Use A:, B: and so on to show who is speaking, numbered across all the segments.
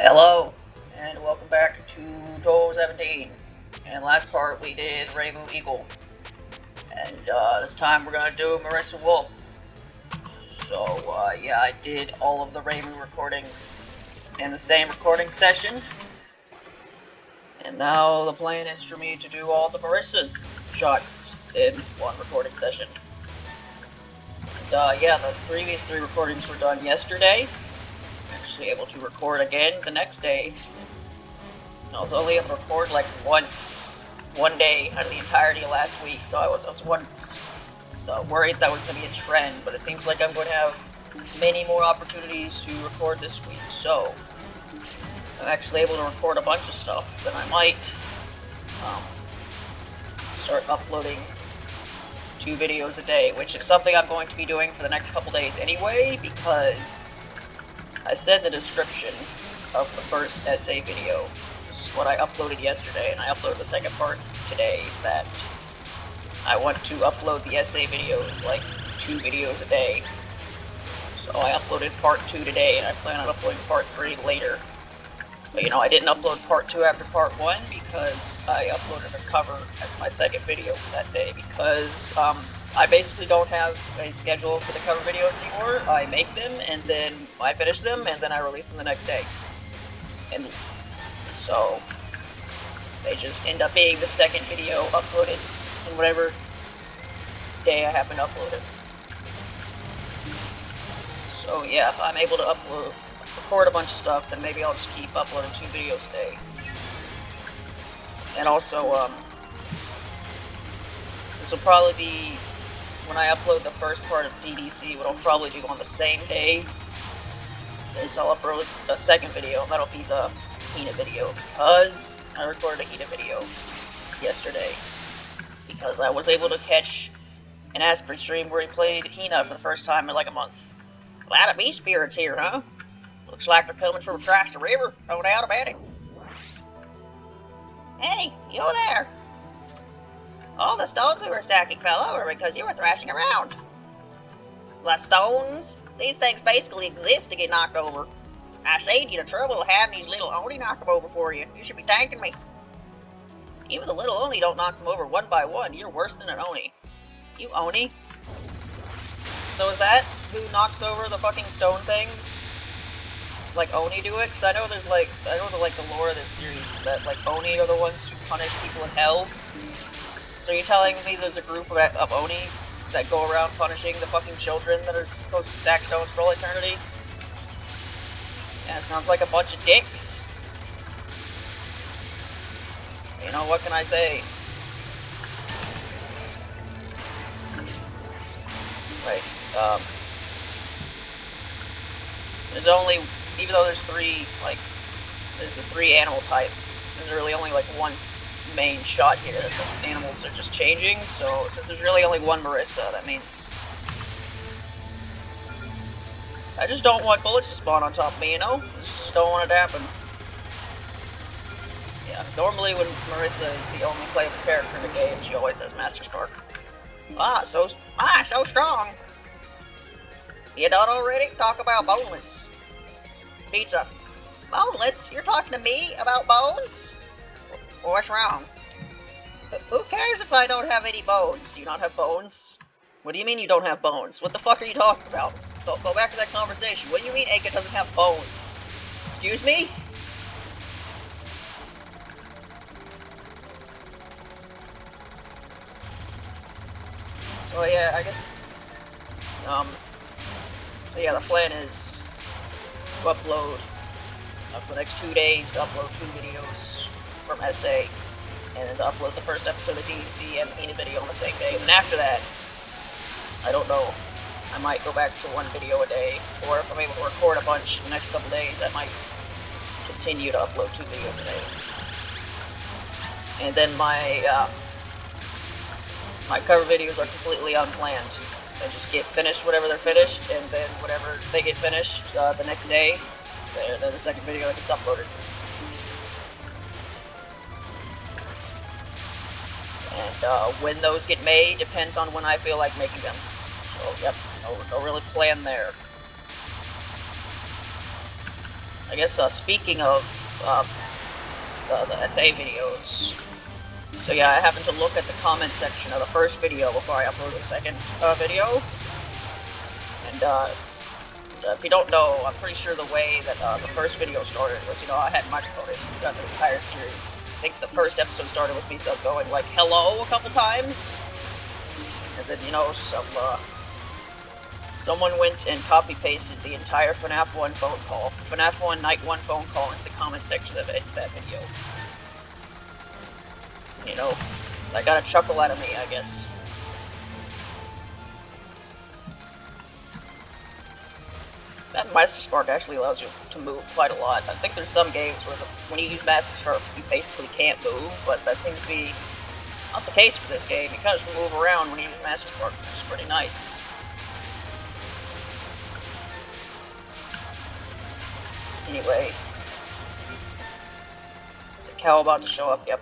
A: Hello, and welcome back to Touhou 17. And last part we did Rainbow Eagle. And this time we're gonna do Marisa Wolf. So yeah, I did all of the Rainbow recordings in the same recording session. And now the plan is for me to do all the Marisa shots in one recording session. And yeah, the previous 3 recordings were done yesterday. Actually able to record again the next day. I was only able to record like one day out of the entirety of last week, so I was worried that was going to be a trend, but it seems like I'm going to have many more opportunities to record this week, so I'm actually able to record a bunch of stuff. Then I might start uploading 2 videos a day, which is something I'm going to be doing for the next couple days anyway, because I said in the description of the first essay video, this is what I uploaded yesterday, and I uploaded the second part today, that I want to upload the essay videos, like 2 videos a day. So I uploaded part 2 today, and I plan on uploading part 3 later. But you know, I didn't upload part 2 after part 1, because I uploaded a cover as my second video for that day, because I basically don't have a schedule for the cover videos anymore. I make them, and then I finish them, and then I release them the next day. And so they just end up being the second video uploaded in whatever day I happen to upload it. So yeah, if I'm able to record a bunch of stuff, then maybe I'll just keep uploading 2 videos a day. And also, this will probably be when I upload the first part of DDC, what I'll probably do on the same day is I'll upload a second video, and that'll be the Hina video, because I recorded a Hina video yesterday, because I was able to catch an Aspen stream where he played Hina for the first time in like a month. Glad to be spirits here, huh? Looks like they're coming from across the river, no doubt about it. Hey, you there! All the stones we were stacking fell over because you were thrashing around. The stones? These things basically exist to get knocked over. I saved you the trouble of having these little Oni knock them over for you. You should be thanking me. Even the little Oni don't knock them over one by one. You're worse than an Oni. You Oni? So is that who knocks over the fucking stone things? Like Oni do it? Because I know there's like, the lore of this series that like Oni are the ones who punish people in hell. So you're telling me there's a group of Oni that go around punishing the fucking children that are supposed to stack stones for all eternity? Yeah, it sounds like a bunch of dicks. You know, what can I say? Right, there's only, even though there's 3, like, there's the 3 animal types, there's really only like 1 main shot here. The animals are just changing, so since there's really only 1 Marisa, that means I just don't want bullets to spawn on top of me, you know? Just don't want it to happen. Yeah, normally when Marisa is the only playable character in the game, she always has Master Spark. So strong! You done already? Talk about boneless. Pizza. Boneless? You're talking to me about bones? What's wrong? Who cares if I don't have any bones? Do you not have bones? What do you mean you don't have bones? What the fuck are you talking about? Go back to that conversation. What do you mean Aka doesn't have bones? Excuse me? So yeah, I guess, so yeah, the plan is to upload, for the next 2 days, to upload 2 videos from SA, and then to upload the first episode of DDC and the Hina video on the same day. And after that, I don't know, I might go back to 1 video a day, or if I'm able to record a bunch in the next couple days, I might continue to upload 2 videos a day. And then my cover videos are completely unplanned. I just get finished whatever they're finished, and then whatever they get finished the next day, they're the second video that gets uploaded. And when those get made depends on when I feel like making them. So, yep, no really plan there. I guess speaking of the SA videos, so yeah, I happened to look at the comment section of the first video before I upload the second video, and if you don't know, I'm pretty sure the way that the first video started was, you know, I had microphoned the entire series. I think the first episode started with me going like hello a couple times, and then, you know, someone went and copy pasted the entire FNAF 1 phone call, FNAF 1 Night 1 phone call into the comment section of that video. You know, that got a chuckle out of me, I guess. That Master Spark actually allows you to move quite a lot. I think there's some games where when you use Master Spark, you basically can't move, but that seems to be not the case for this game. You kind of just move around when you use Master Spark, which is pretty nice. Anyway, is a cow about to show up? Yep.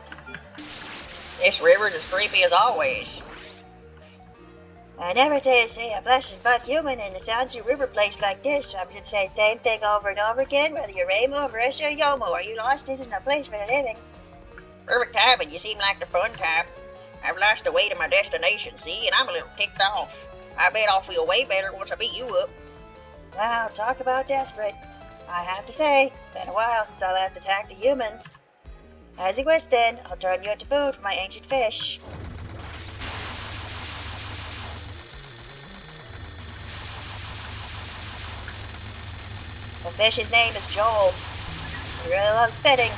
A: This river's as creepy as always. I never did see a blessed but human in a sandy river place like this. I would say the same thing over and over again, whether you're Ramo, Marisa, or Yomo. Are you lost? This isn't a place for the living. Perfect timing. You seem like the fun type. I've lost the way to my destination, see, and I'm a little ticked off. I bet I'll feel way better once I beat you up. Wow, talk about desperate. I have to say, it's been a while since I last attacked a human. As you wish then, I'll turn you into food for my ancient fish. The fish's name is Joel. He really loves spitting.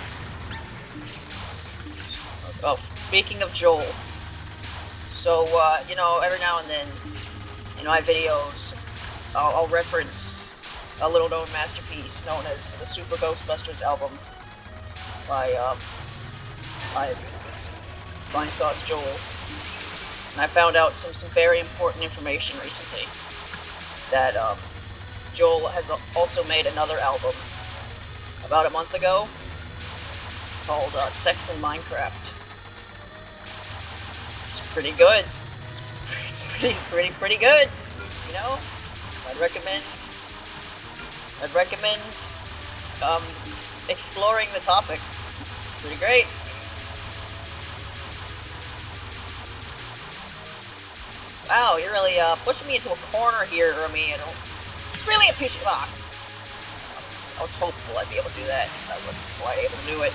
A: Oh, speaking of Joel. So, you know, every now and then, in my videos, I'll reference a little-known masterpiece known as the Super Ghostbusters album by Fine Sauce Joel. And I found out some very important information recently. That, Joel has also made another album about a month ago called Sex in Minecraft. It's pretty good. It's pretty good. You know, I'd recommend exploring the topic. It's pretty great. Wow, you're really pushing me into a corner here, Remy. It's really a piece of rock. I was hopeful I'd be able to do that. I wasn't quite able to do it.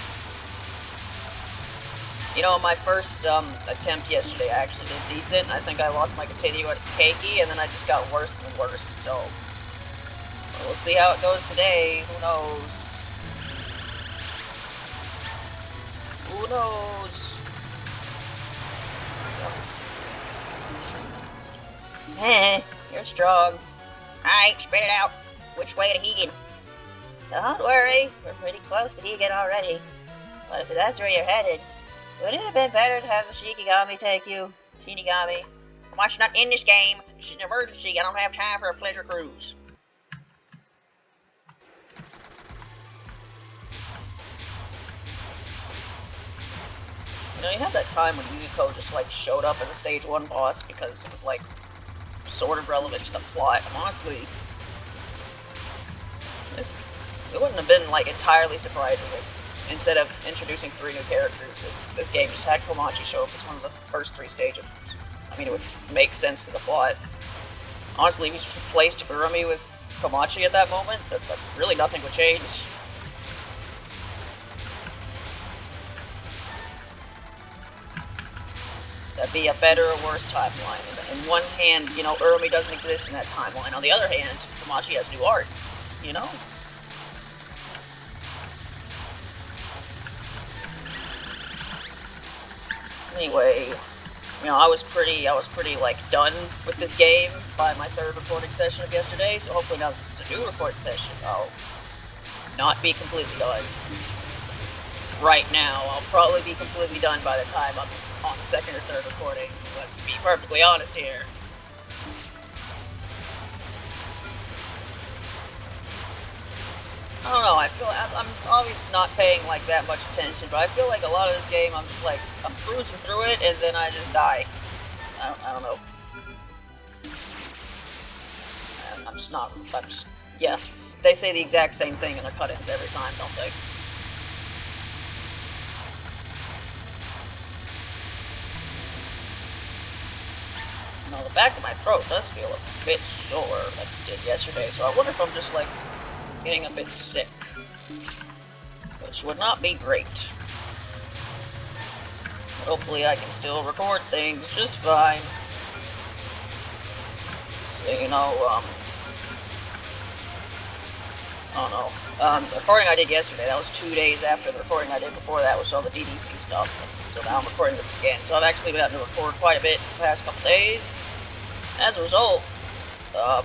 A: You know, my first attempt yesterday, I actually did decent. I think I lost my continue at Keiki, and then I just got worse and worse. So we'll see how it goes today. Who knows? Who knows? You're strong. Alright, spread it out. Which way to Hegan? Don't worry, we're pretty close to Hegan already. But if that's where you're headed, wouldn't it have been better to have the Shinigami take you? Shinigami. Why should not end this game? It's an emergency. I don't have time for a pleasure cruise. You know, you had that time when Yukiko just, like, showed up as a Stage 1 boss because it was, like, sort of relevant to the plot. And honestly, it wouldn't have been, like, entirely surprising if, instead of introducing 3 new characters, this game just had Komachi show up as one of the first 3 stages. I mean, it would make sense to the plot. Honestly, if you just replaced Urumi with Komachi at that moment, really nothing would change. That'd be a better or worse timeline. In one hand, you know, Urumi doesn't exist in that timeline. On the other hand, Komachi has new art, you know? Anyway, you know, I was pretty like done with this game by my 3rd recording session of yesterday, so hopefully now this is a new recording session, I'll not be completely done. Right now, I'll probably be completely done by the time I'm on the 2nd or 3rd recording. Let's be perfectly honest here. I don't know, I feel I'm always not paying like that much attention, but I feel like a lot of this game I'm just like, I'm cruising through it and then I just die. I don't know. Yeah. they say the exact same thing in their cut-ins every time, don't they? Now, the back of my throat does feel a bit sore, like it did yesterday, so I wonder if I'm just, like, getting a bit sick. Which would not be great. But hopefully I can still record things just fine. So, you know, I don't know. The recording I did yesterday, that was 2 days after the recording I did before that, which all the DDC stuff. So now I'm recording this again. So I've actually been having to record quite a bit the past couple days. As a result, I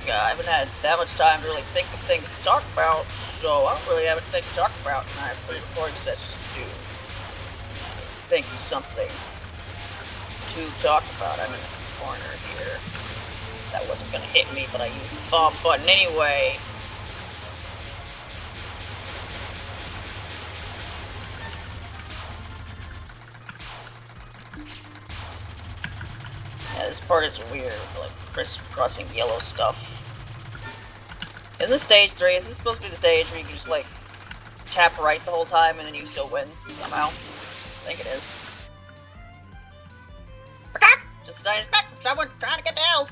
A: haven't had that much time to really think of things to talk about, so I don't really have anything to talk about, and I have 3 recording sessions to do. Think of something to talk about. I'm in the corner here. That wasn't going to hit me, but I used the thumb button anyway. Yeah, this part is weird, like crisscrossing yellow stuff. Is this stage 3? Is this supposed to be the stage where you can just like tap right the whole time and then you still win somehow? I think it is. Just I expect someone trying to get down.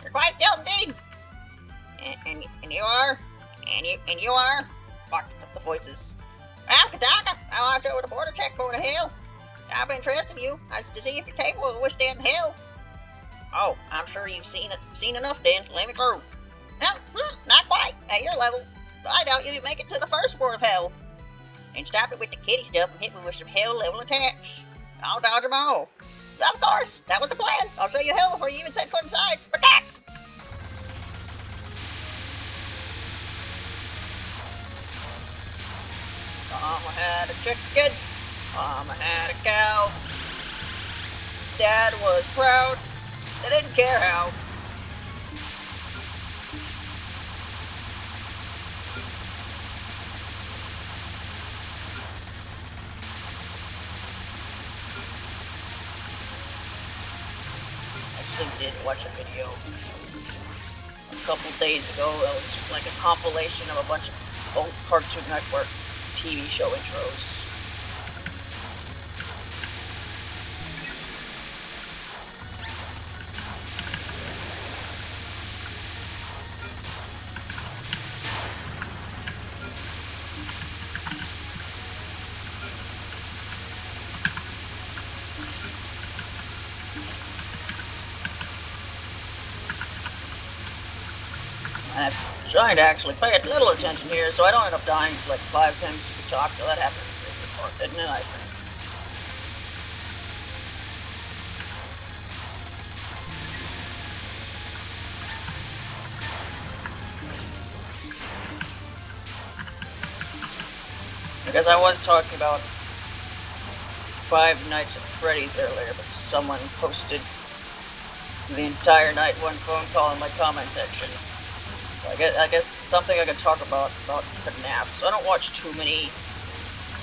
A: You're quite still indeed. And you are? And you are? Fuck up the voices. Well, Kataka, I watch over the border check for the hill. I've been trusting you as to see if your table will withstand the hill. Oh, I'm sure you've seen enough then to let me through. No, not quite. At your level, I doubt you'd make it to the first floor of hell. And stop it with the kitty stuff and hit me with some hell level attacks. I'll dodge them all. Of course, that was the plan. I'll show you hell before you even set foot inside. Attack! Mama had a chicken. Mama had a cow. Dad was proud. They didn't care how. I actually did watch a video a couple days ago that was just like a compilation of a bunch of old Cartoon Network TV show intros. I'm trying to actually pay a little attention here so I don't end up dying like 5 times to talk. So that happened in the previous part, didn't it, I think? Because I was talking about Five Nights at Freddy's earlier, but someone posted the entire night one phone call in my comment section. I guess something I could talk about FNAF. So I don't watch too many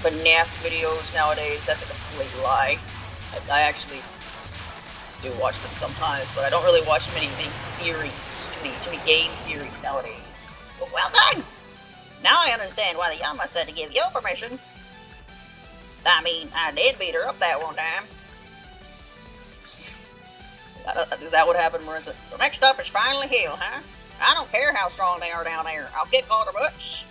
A: FNAF videos nowadays. That's a complete lie. I actually do watch them sometimes, but I don't really watch many theories, too many game theories nowadays. Well done! Now I understand why the Yama said to give you permission. I mean, I did beat her up that one time. Is that what happened, Marisa? So next up is finally Hill, huh? I don't care how strong they are down there. I'll kick all their butts.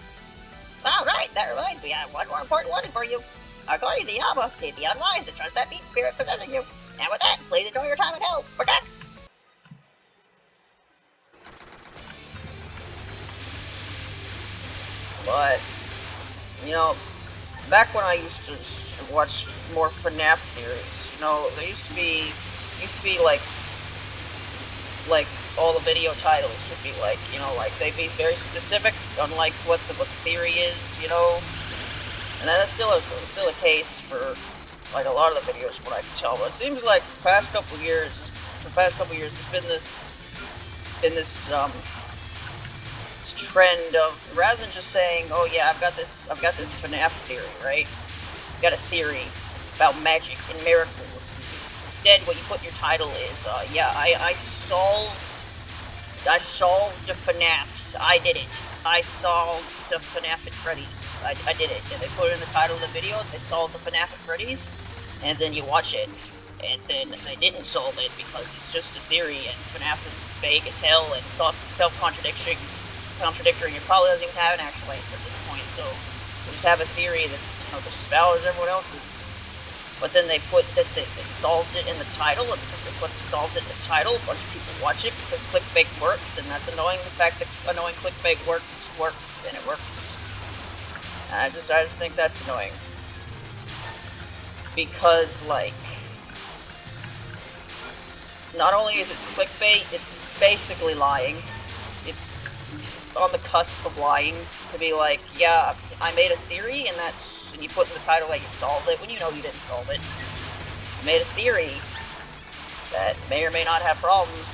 A: Alright, that reminds me, I have one more important warning for you. According to Yama, it'd be unwise to trust that beat spirit possessing you. And with that, please enjoy your time in hell. Protect! But, you know, back when I used to watch more FNAF theories, you know, there used to be like all the video titles would be like, you know, like they'd be very specific on like what the theory is, you know, and that's still a case for like a lot of the videos from what I can tell. But it seems like the past couple of years, there's been this trend of, rather than just saying, oh yeah, I've got this FNAF theory, right? I've got a theory about magic and miracles. Instead, what you put in your title is, yeah, I solved I solved the FNAFs. I did it. I solved the FNAF at Freddy's. I did it. And they put it in the title of the video. They solved the FNAF at Freddy's. And then you watch it. And then they didn't solve it because it's just a theory. And FNAF is vague as hell and self-contradictory. You probably doesn't even have an actual answer at this point. So you just have a theory that's, you know, just as valid as everyone else's. But then they put that they solved it in the title, and because they put solved it in the title, a bunch of people watch it because clickbait works, and that's annoying. The fact that annoying clickbait works, and it works. I just think that's annoying. Because, like, not only is it clickbait, it's basically lying. It's on the cusp of lying to be like, yeah, I made a theory, and you put in the title that you solved it when you know you didn't solve it. You made a theory that may or may not have problems,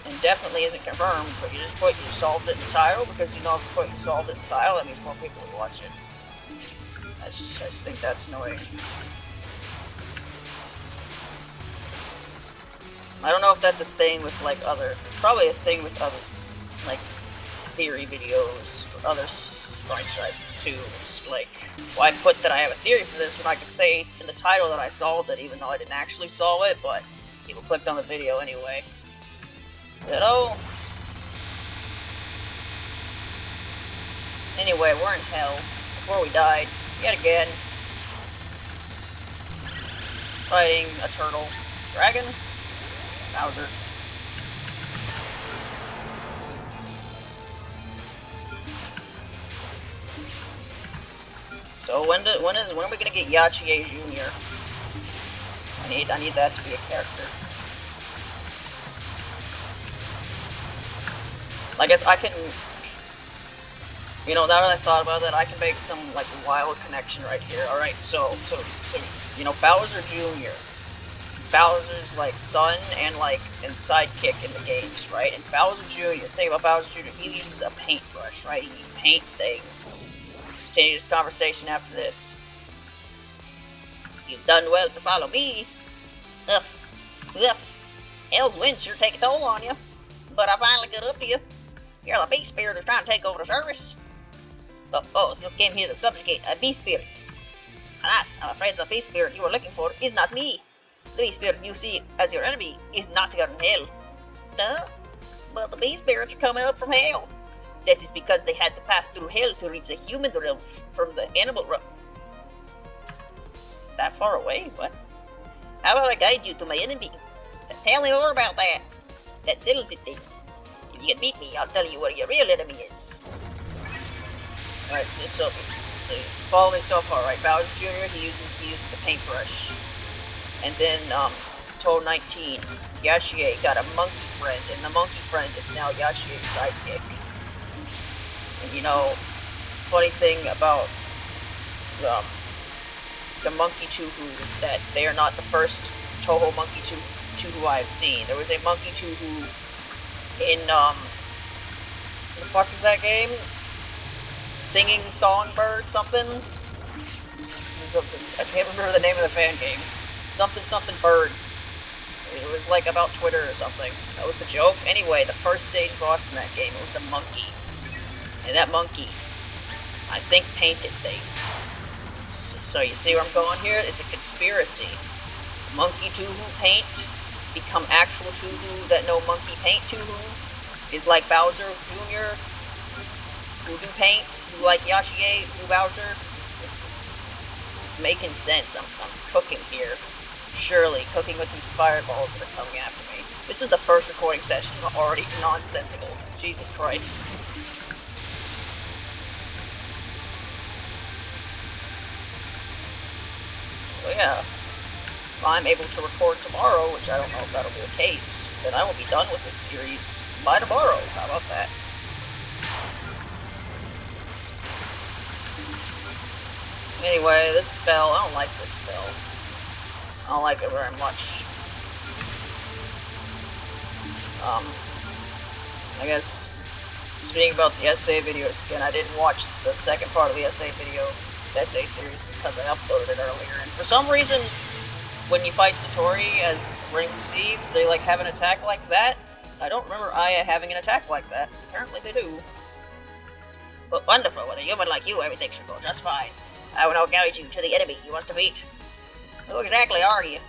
A: and definitely isn't confirmed, but you just put you solved it in the title because you know if you put you solved it in the title, that means more people will watch it. I just think that's annoying. I don't know if that's a thing with like it's probably a thing with other like theory videos or other franchises too. It's like, well, I put that I have a theory for this when I could say in the title that I solved it even though I didn't actually solve it, but people clicked on the video anyway. You know? Anyway, we're in hell. Before we died, yet again. Fighting a turtle. Dragon? Bowser. So when are we gonna get Yachier Jr.? I need that to be a character. I guess I can, you know, now that I thought about that, I can make some like wild connection right here. All right, so you know, Bowser Jr. Bowser's like son and sidekick in the games, right? And Bowser Jr. The thing about Bowser Jr. He uses a paintbrush, right? He paints things. Continue this conversation after this. You've done well to follow me. Ugh. Hell's wind sure take a toll on you. But I finally got up to you. You're the beast spirit who's trying to take over the service. Oh, you came here to subjugate a beast spirit. Alas, I'm afraid the beast spirit you were looking for is not me. The beast spirit you see as your enemy is not here in hell. Duh. But the beast spirits are coming up from hell. This is because they had to pass through hell to reach the human realm from the animal realm. Is that far away? What? How about I guide you to my enemy? Tell me more about that. That settles it then. If you can beat me, I'll tell you where your real enemy is. Alright, so follow me so far, right? Bowser Jr., he uses the paintbrush. And then, Touhou 19, Yachier got a monkey friend, and the monkey friend is now Yachier's sidekick. And you know, funny thing about the Monkey Touhou is that they are not the first Touhou Monkey Touhou I've seen. There was a Monkey Touhou in, what the fuck is that game? Singing Songbird something? I can't remember the name of the fan game. Something bird. It was like about Twitter or something. That was the joke. Anyway, the first stage boss in that game, it was a monkey. And that monkey, I think, painted things. So you see where I'm going here? It's a conspiracy. Monkey Touhou paint become actual Touhou that no monkey paint Touhou is like Bowser Jr. who do paint, who like Yachier, who Bowser. It's making sense. I'm cooking here. Surely, cooking with these fireballs that are coming after me. This is the first recording session, but already nonsensical. Jesus Christ. So yeah, if I'm able to record tomorrow, which I don't know if that'll be the case, then I will be done with this series by tomorrow. How about that? Anyway, this spell, I don't like this spell. I don't like it very much. I guess, speaking about the essay videos again, I didn't watch the second part of the essay series because I uploaded it earlier, and for some reason, when you fight Satori as Ring Received, they like have an attack like that, I don't remember Aya having an attack like that. Apparently they do. But wonderful, with a human like you, everything should go just fine. I will now guide you to the enemy you must defeat. Who exactly are you?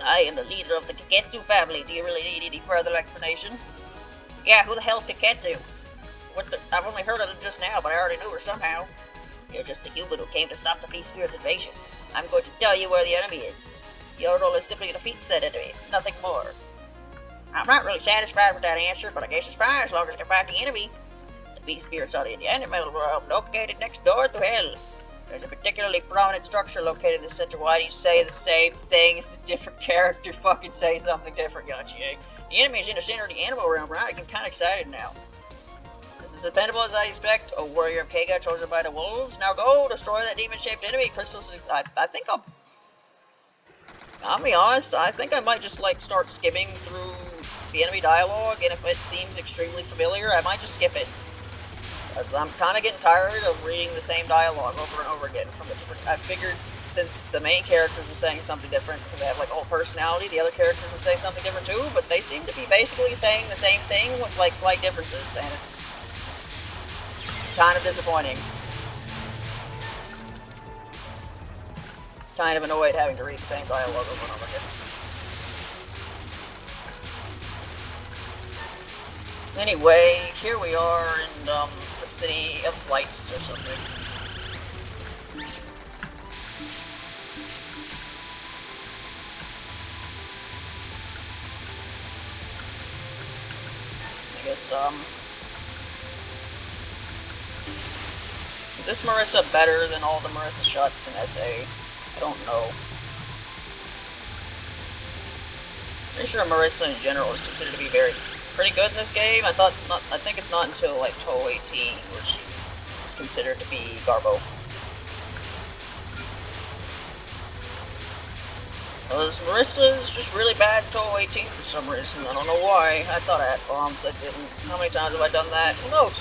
A: I am the leader of the Kiketsu family. Do you really need any further explanation? Yeah, who the hell's Kiketsu? I've only heard of them just now, but I already knew her somehow. You're just the human who came to stop the Beast Spirit's invasion. I'm going to tell you where the enemy is. Your role is simply to defeat said enemy, nothing more. I'm not really satisfied with that answer, but I guess it's fine as long as I can find the enemy. The Beast Spirits are in the animal realm, located next door to hell. There's a particularly prominent structure located in the center. Why do you say the same thing? It's a different character. Fucking say something different, Yachi. The enemy is in the center of the animal realm, right? I get kind of excited now. This is as dependable as I expect. A warrior of Kega chosen by the wolves. Now go destroy that demon-shaped enemy. Crystals. I think I'll be honest. I think I might just like start skimming through the enemy dialogue, and if it seems extremely familiar, I might just skip it. Because I'm kind of getting tired of reading the same dialogue over and over again from the different. I figured since the main characters were saying something different, because they have like old personality, the other characters would say something different too. But they seem to be basically saying the same thing with like slight differences, and it's kind of disappointing. Kind of annoyed having to read the same dialogue over and over again. Anyway, here we are in the City of Lights or something. I guess, is this Marisa better than all the Marisa shots in SA? I don't know. Pretty sure Marisa in general is considered to be pretty good in this game. I think it's not until like Touhou 18 where she is considered to be Garbo. Because Marisa is just really bad in Touhou 18 for some reason. I don't know why. I thought I had bombs. I didn't. How many times have I done that? Who knows?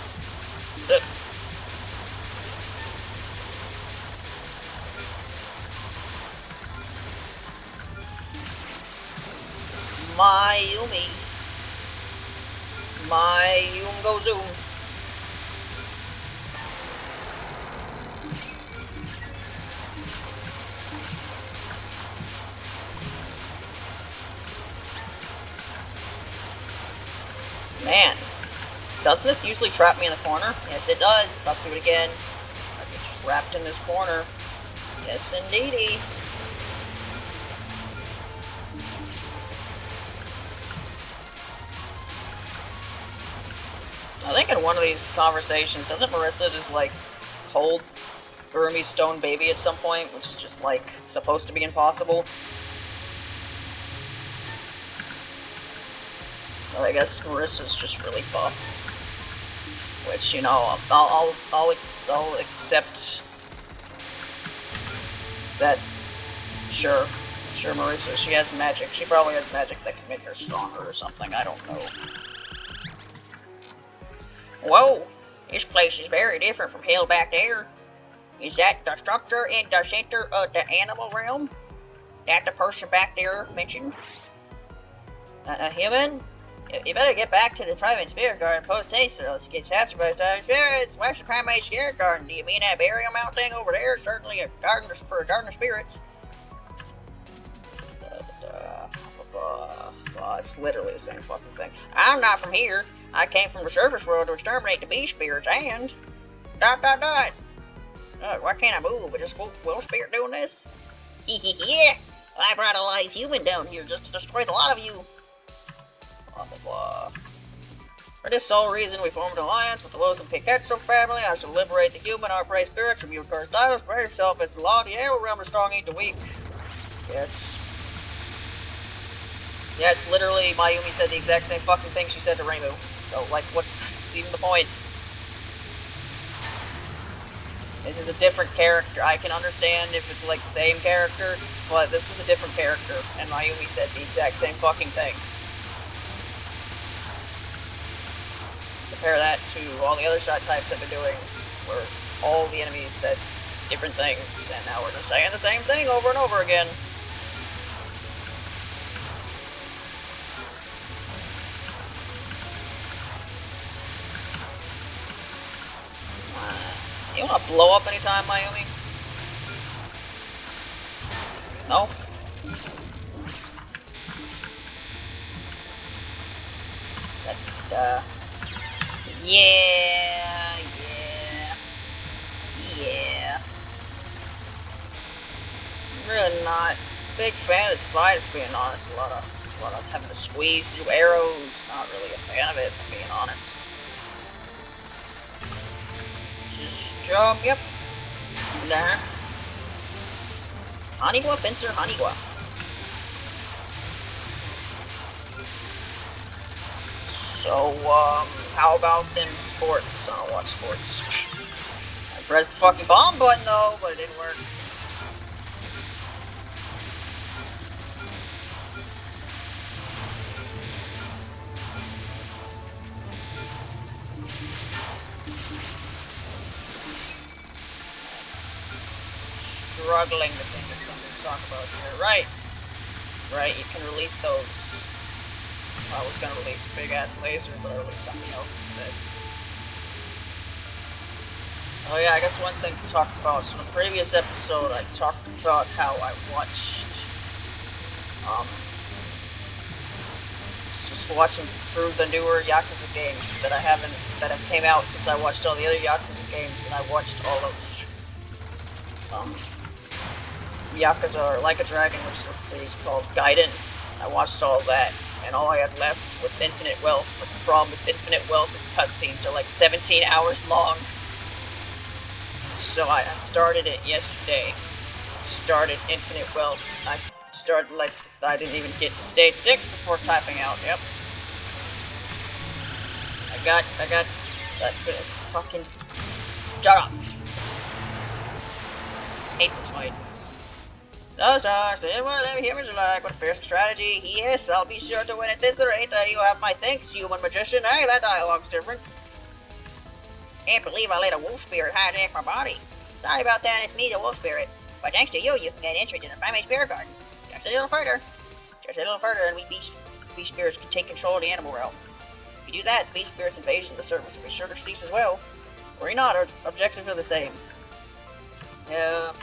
A: Mayumi. Mayum go zoom. Man, doesn't this usually trap me in the corner? Yes, it does. About to do it again. I get trapped in this corner. Yes, indeedy. I think in one of these conversations, doesn't Marisa just like hold Urumi's stone baby at some point, which is just like supposed to be impossible? Well, I guess Marisa's just really buff, which, you know, I'll accept that. Sure, Marisa, she has magic. She probably has magic that can make her stronger or something. I don't know. Whoa, this place is very different from hell back there. Is that the structure in the center of the animal realm that the person back there mentioned? A human? You better get back to the private spirit garden post-haste or else you get captured by starving spirits. Where's the primate spirit garden? Do you mean that burial mound thing over there? Certainly a garden for a garden of spirits. It's literally the same fucking thing. I'm not from here. I came from the surface world to exterminate the beast spirits and... ... Why can't I move? Is this Will Spirit doing this? Yeah! I brought a live human down here just to destroy the lot of you. Blah blah blah. For this sole reason, we formed an alliance with the local Kiketsu family. I shall liberate the human, our prey spirits from your cursed titles. Prepare yourself as the law of the animal realm is strong into weak. Yes. Yeah, it's literally, Mayumi said the exact same fucking thing she said to Reimu. So, like, what's even the point? This is a different character. I can understand if it's, like, the same character, but this was a different character, and Mayumi said the exact same fucking thing. Compare that to all the other shot types I've been doing, where all the enemies said different things, and now we're just saying the same thing over and over again. You wanna blow up anytime, Mayumi? No? But, yeah. Really not big fan of this fight, if being honest. A lot of having to squeeze through arrows. Not really a fan of it, if being honest. Just jump, yep. There. Haniwa, pincer, Haniwa. So, how about them sports? I don't watch sports. I pressed the fucking bomb button though, but it didn't work. Struggling to think of something to talk about here. Right, you can release those. I was gonna release a big ass laser, but I released something else instead. Oh yeah, I guess one thing to talk about. So in the previous episode, I talked about how I watched, just watching through the newer Yakuza games that have came out since I watched all the other Yakuza games, and I watched all of, Yakuza or Like a Dragon, which let's see is called Gaiden. I watched all of that, and all I had left was Infinite Wealth. But the problem is Infinite Wealth's cutscenes are like 17 hours long. So I started it yesterday. Started Infinite Wealth. I started like I didn't even get to stage 6 before typing out. Yep. I got that fucking shut up. Hate this fight. So, what humans are like, what a fierce strategy. Yes, I'll be sure to win at this rate. You have my thanks, human magician. Hey, that dialogue's different. Can't believe I let a wolf spirit hijack my body. Sorry about that, it's me, the wolf spirit. But thanks to you, you can get entry to the primate spirit garden. Just a little further, and we beast spirits can take control of the animal realm. If you do that, the beast spirit's invasion of the surface will be sure to cease as well. Worry not, our objectives are the same. Yeah,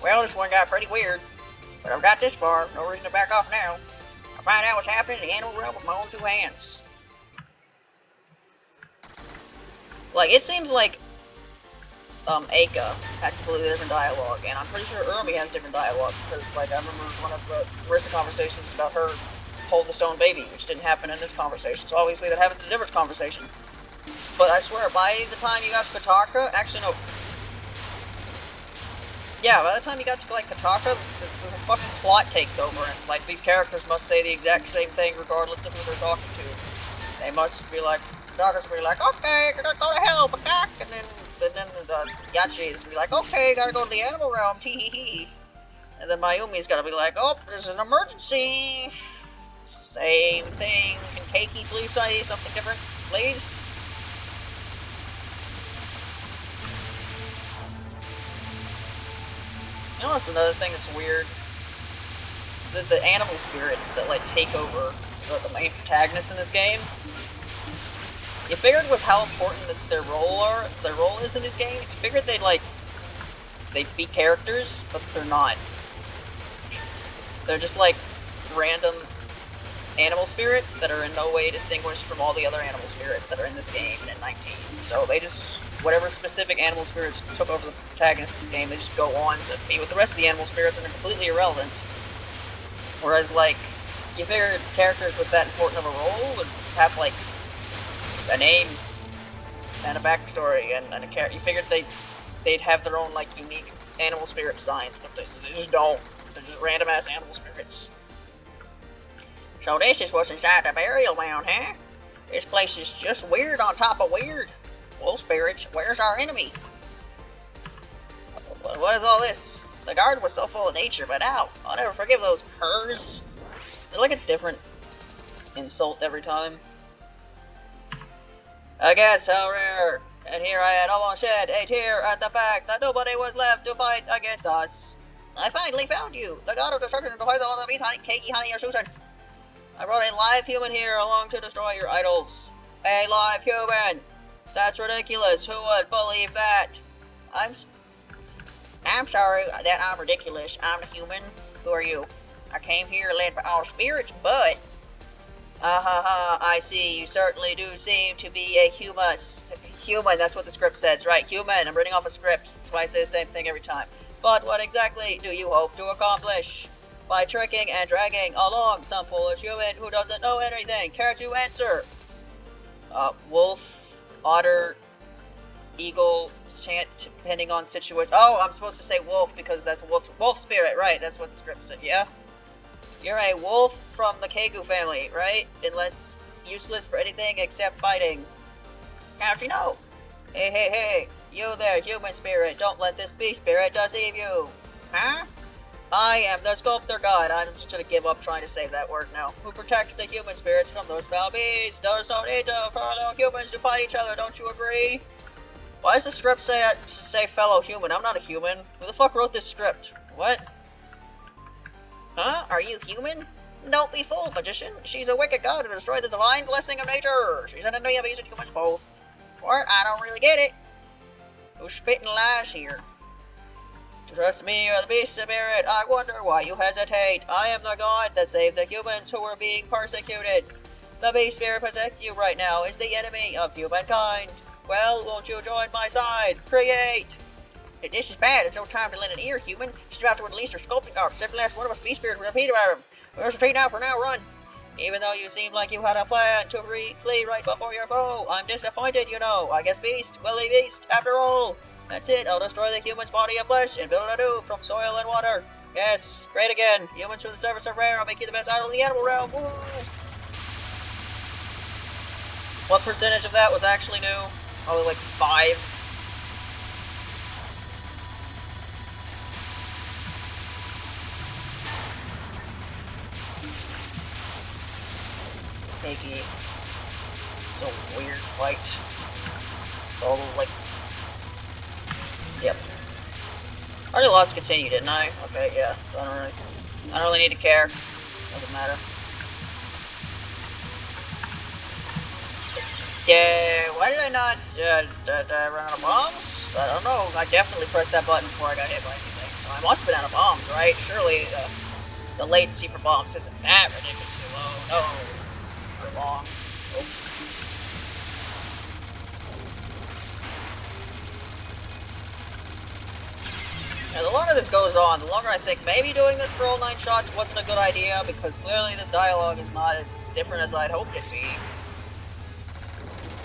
A: Well, this one got pretty weird, but I've got this far, no reason to back off now. I'll find out what's happening in the animal realm with my own 2 hands. Like, it seems like, Aika had completely different dialogue, and I'm pretty sure Urmi has different dialogue, because, like, I remember one of the Marisa conversations about her holding the stone baby, which didn't happen in this conversation, so obviously that happens in a different conversation. But I swear, by the time you got to Kataka, actually no. Yeah, by the time you got to, like, Kataka, the fucking plot takes over, and it's like, these characters must say the exact same thing regardless of who they're talking to. They must be like, Kataka's be like, okay, gotta go to hell, Bakak, and then the Yachi's be like, okay, gotta go to the animal realm, tee-hee-hee. And then Mayumi's gotta be like, oh, there's an emergency. Same thing. Can Keiki please say something different, please? You know what's another thing that's weird? The animal spirits that, like, take over the main protagonists in this game. You figured with how important their role is in these games, you figured they'd be characters, but they're not. They're just, like, random animal spirits that are in no way distinguished from all the other animal spirits that are in this game in 19. So they just, whatever specific animal spirits took over the protagonist of this game, they just go on to be with the rest of the animal spirits and they're completely irrelevant. Whereas, like, you figured characters with that important of a role would have, like, a name and a backstory and a character. You figured they'd have their own, like, unique animal spirit designs, but they just don't. They're just random ass animal spirits. So this is what's inside the burial mound, huh? This place is just weird on top of weird. Well, spirits, where's our enemy? What is all this? The garden was so full of nature, but now I'll never forgive those curs. They're like a different insult every time. I guess how rare. And here I had almost shed a tear at the fact that nobody was left to fight against us. I finally found you, the god of destruction behind all the beast, Keiki, Honey, or Susan. I brought a live human here along to destroy your idols. A live human! That's ridiculous, who would believe that? I'm sorry that I'm ridiculous. I'm a human. Who are you? I came here led by all spirits, but... I see. You certainly do seem to be a human, that's what the script says, right? Human. I'm reading off a script. That's why I say the same thing every time. But what exactly do you hope to accomplish? By tricking and dragging along some foolish human who doesn't know anything. Care to answer? Wolf, otter, eagle, chant, depending on situation. Oh, I'm supposed to say wolf because that's a wolf spirit, right? That's what the script said, yeah? You're a wolf from the Kegu family, right? Unless useless for anything except fighting. How'd you know? Hey, you there, human spirit, don't let this beast spirit deceive you. Huh? I am the sculptor god. I'm just gonna give up trying to say that word now. Who protects the human spirits from those foul beasts? There's no need to fellow humans to fight each other, don't you agree? Why does the script say fellow human? I'm not a human. Who the fuck wrote this script? What? Huh? Are you human? Don't be fooled, magician. She's a wicked god to destroy the divine blessing of nature. She's an enemy of beasts and humans both. What? I don't really get it. Who's spitting lies here? Trust me, you're the beast spirit. I wonder why you hesitate. I am the god that saved the humans who were being persecuted. The beast spirit possessed you right now is the enemy of humankind. Well, won't you join my side? Create! This is bad. There's no time to lend an ear, human. She's about to release her sculpting arts. Every last one of us beast spirits will repeat about him. Where's the retreat now? For now, run. Even though you seemed like you had a plan to flee right before your foe, I'm disappointed, you know. I guess beast will be beast, after all. That's it. I'll destroy the human's body of flesh and build it anew from soil and water. Yes, great again. Humans from the surface are rare. I'll make you the best idol in the animal realm. Woo! What percentage of that was actually new? Probably like 5. Piggy. It's a weird fight. All like... Yep. I already lost continue, didn't I? Okay, yeah. So I don't really need to care. Doesn't matter. Yeah, why did I not run out of bombs? I don't know. I definitely pressed that button before I got hit by anything. So I must have been out of bombs, right? Surely the latency for bombs isn't that ridiculously low. No. For long. Oops. And the longer this goes on, the longer I think maybe doing this for all 9 shots wasn't a good idea, because clearly this dialogue is not as different as I'd hoped it'd be.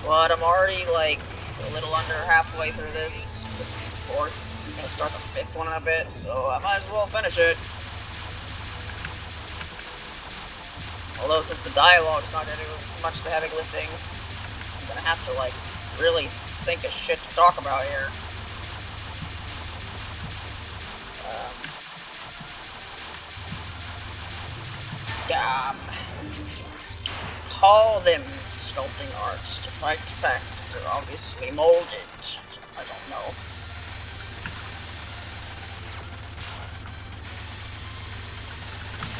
A: But I'm already, like, a little under halfway through this. This is the 4th. I'm gonna start the 5th one in a bit, so I might as well finish it. Although, since the dialogue's not gonna do much to heavy lifting, I'm gonna have to, like, really think of shit to talk about here. Call them sculpting arts to fight the fact that they're obviously molded. I don't know.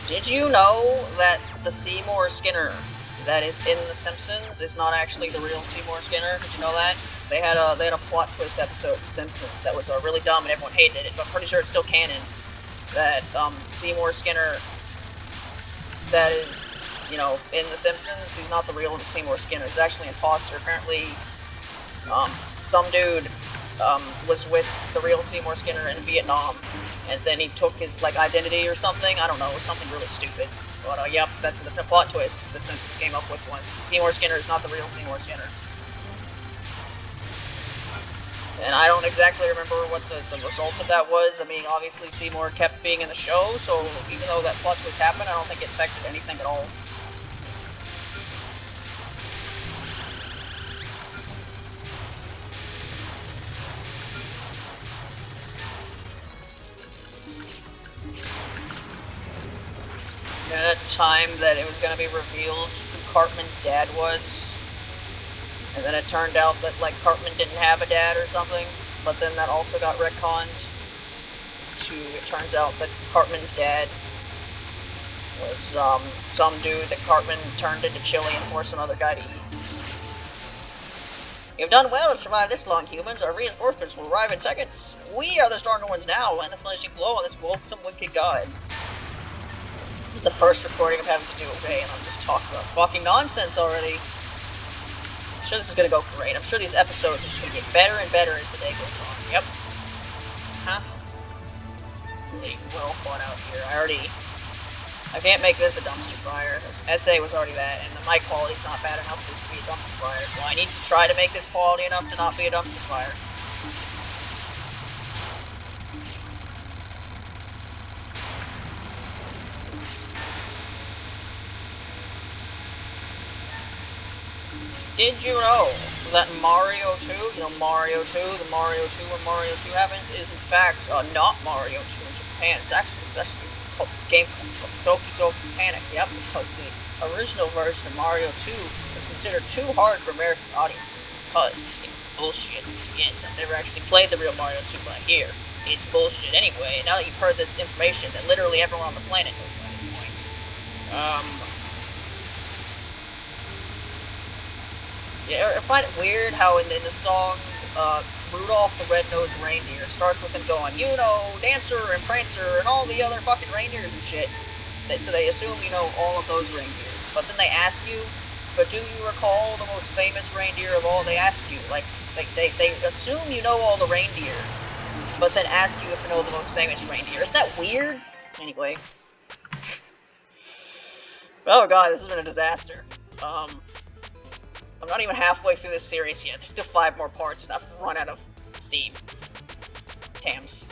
A: Did you know that the Seymour Skinner that is in The Simpsons is not actually the real Seymour Skinner? Did you know that? They had a plot twist episode of The Simpsons that was really dumb and everyone hated it, but I'm pretty sure it's still canon. That Seymour Skinner that is, you know, in The Simpsons, he's not the real Seymour Skinner. He's actually an imposter. Apparently, some dude was with the real Seymour Skinner in Vietnam, and then he took his, like, identity or something. I don't know, something really stupid. But, yep, that's a plot twist The Simpsons came up with once. Seymour Skinner is not the real Seymour Skinner. And I don't exactly remember what the result of that was. I mean, obviously Seymour kept being in the show, so even though that plot twist happened, I don't think it affected anything at all. At that time that it was going to be revealed who Cartman's dad was. And then it turned out that, like, Cartman didn't have a dad or something, but then that also got retconned it turns out that Cartman's dad was, some dude that Cartman turned into chili and forced some other guy to eat. You've done well to survive this long, humans. Our reinforcements will arrive in seconds. We are the stronger ones now, and the finishing blow on this loathsome wicked god. This is the first recording I'm having to do today, and I'm just talking about fucking nonsense already. I'm sure this is gonna go great. I'm sure these episodes are just gonna get better and better as the day goes on. Yep. Huh? Really well thought out here. I can't make this a dumpster fire. This SA was already that, and the mic quality's not bad enough for this to be a dumpster fire, so I need to try to make this quality enough to not be a dumpster fire. Did you know that Mario 2, Mario 2, the Mario 2 where Mario 2 happens, is in fact not Mario 2 in Japan. It's actually called this game called Doki Doki Panic, yep, because the original version of Mario 2 was considered too hard for American audiences because it's bullshit. Yes, I've never actually played the real Mario 2, but here, it's bullshit anyway, and now that you've heard this information that literally everyone on the planet knows by this point, yeah, I find it weird how in the song, Rudolph the Red-Nosed Reindeer starts with him going, Dancer and Prancer and all the other fucking reindeers and shit. So they assume you know all of those reindeers. But then they ask you, but do you recall the most famous reindeer of all? They ask you, they assume you know all the reindeer, but then ask you if you know the most famous reindeer. Isn't that weird? Anyway. Oh god, this has been a disaster. I'm not even halfway through this series yet. There's still 5 more parts, and I've run out of steam. Tams.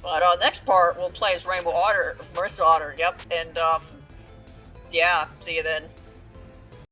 A: But, next part, we'll play as Marisa Otter, yep, and, yeah, see you then.